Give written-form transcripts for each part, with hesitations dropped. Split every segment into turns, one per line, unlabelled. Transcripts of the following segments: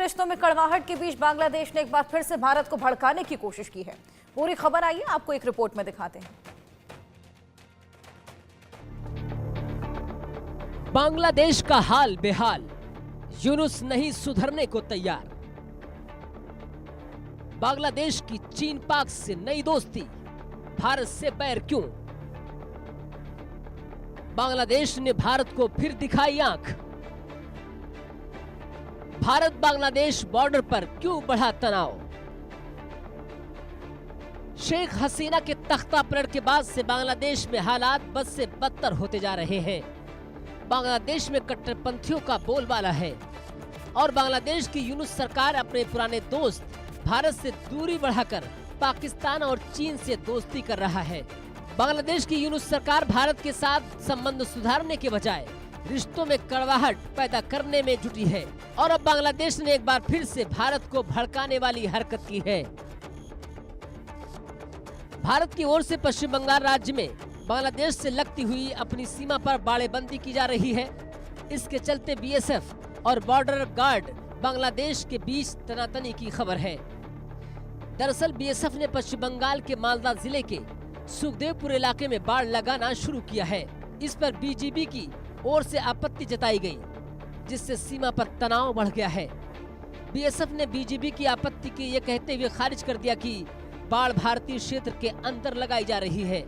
रिश्तों में कड़वाहट के बीच बांग्लादेश ने एक बार फिर से भारत को भड़काने की कोशिश की है। पूरी खबर आइए आपको एक रिपोर्ट में दिखाते हैं।
बांग्लादेश का हाल बेहाल, यूनुस नहीं सुधरने को तैयार। बांग्लादेश की चीन पाक से नई दोस्ती, भारत से बैर क्यों? बांग्लादेश ने भारत को फिर दिखाई आंख। भारत बांग्लादेश बॉर्डर पर क्यों बढ़ा तनाव? शेख हसीना के तख्ता पलट के बाद से बांग्लादेश में हालात बद से बदतर होते जा रहे हैं। बांग्लादेश में कट्टरपंथियों का बोलबाला है और बांग्लादेश की यूनुस सरकार अपने पुराने दोस्त भारत से दूरी बढ़ाकर पाकिस्तान और चीन से दोस्ती कर रहा है। बांग्लादेश की यूनुस सरकार भारत के साथ संबंध सुधारने के बजाय रिश्तों में कड़वाहट पैदा करने में जुटी है और अब बांग्लादेश ने एक बार फिर से भारत को भड़काने वाली हरकत की है। भारत की ओर से पश्चिम बंगाल राज्य में बांग्लादेश से लगती हुई अपनी सीमा पर बाड़ेबंदी की जा रही है। इसके चलते बीएसएफ और बॉर्डर गार्ड बांग्लादेश के बीच तनातनी की खबर है। दरअसल बीएसएफ ने पश्चिम बंगाल के मालदा जिले के सुखदेवपुर इलाके में बाड़ लगाना शुरू किया है। इस पर बीजीबी की ओर से आपत्ति जताई गई, जिससे सीमा पर तनाव बढ़ गया है। बीएसएफ ने बीजीबी की आपत्ति की ये कहते हुए खारिज कर दिया कि बाड़ भारतीय क्षेत्र के अंदर लगाई जा रही है।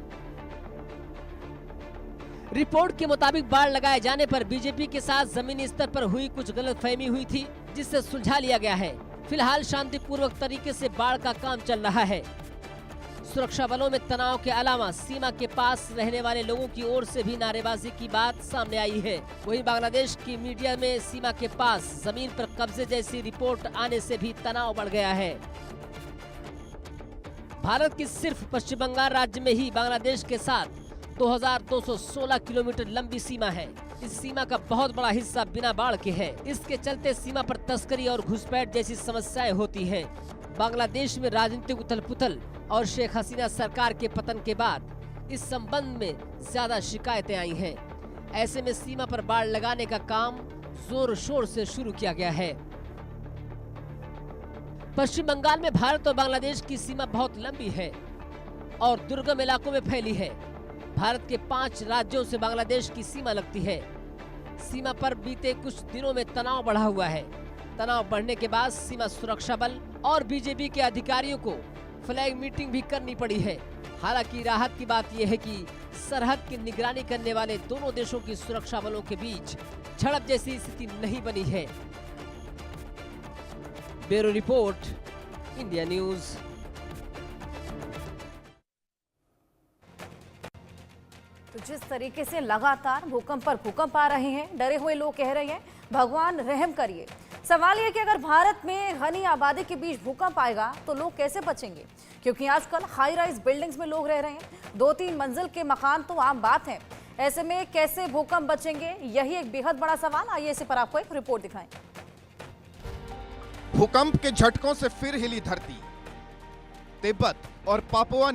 रिपोर्ट के मुताबिक बाड़ लगाए जाने पर बीजेपी के साथ जमीनी स्तर पर हुई कुछ गलतफहमी हुई थी, जिससे सुलझा लिया गया है। फिलहाल शांतिपूर्वक तरीके से बाड़ का काम चल रहा है। सुरक्षा बलों में तनाव के अलावा सीमा के पास रहने वाले लोगों की ओर से भी नारेबाजी की बात सामने आई है। वहीं बांग्लादेश की मीडिया में सीमा के पास जमीन पर कब्जे जैसी रिपोर्ट आने से भी तनाव बढ़ गया है। भारत की सिर्फ पश्चिम बंगाल राज्य में ही बांग्लादेश के साथ 2216 किलोमीटर लंबी सीमा है। इस सीमा का बहुत बड़ा हिस्सा बिना बाढ़ के है। इसके चलते सीमा पर तस्करी और घुसपैठ जैसी समस्याएं होती हैं। बांग्लादेश में राजनीतिक उथल-पुथल और शेख हसीना सरकार के पतन के बाद इस संबंध में ज्यादा शिकायतें आई हैं। ऐसे में सीमा पर बाड़ लगाने का काम जोर शोर से शुरू किया गया है। पश्चिम बंगाल में भारत और बांग्लादेश की सीमा बहुत लंबी है और दुर्गम इलाकों में फैली है। भारत के 5 राज्यों से बांग्लादेश की सीमा लगती है। सीमा पर बीते कुछ दिनों में तनाव बढ़ा हुआ है। तनाव बढ़ने के बाद सीमा सुरक्षा बल और बीजेपी के अधिकारियों को फ्लैग मीटिंग भी करनी पड़ी है। हालांकि राहत की बात यह है कि सरहद की निगरानी करने वाले दोनों देशों की सुरक्षा बलों के बीच झड़प जैसी स्थिति नहीं बनी है। Bureau report, India news.
तो जिस तरीके से लगातार भूकंप पर भूकंप आ रहे हैं, डरे हुए लोग कह रहे हैं भगवान रहम करिए। सवाल यह कि अगर भारत में घनी आबादी के बीच भूकंप आएगा तो लोग कैसे बचेंगे, क्योंकि आजकल हाई राइज बिल्डिंग्स में लोग रह रहे हैं। 2-3 मंजिल के मकान तो आम बात है। ऐसे में कैसे भूकंप बचेंगे, यही एक बेहद बड़ा सवाल। आइए इसी पर आपको एक रिपोर्ट दिखाएं।
भूकंप के झटकों से फिर हिली धरती। तिब्बत और पापुआ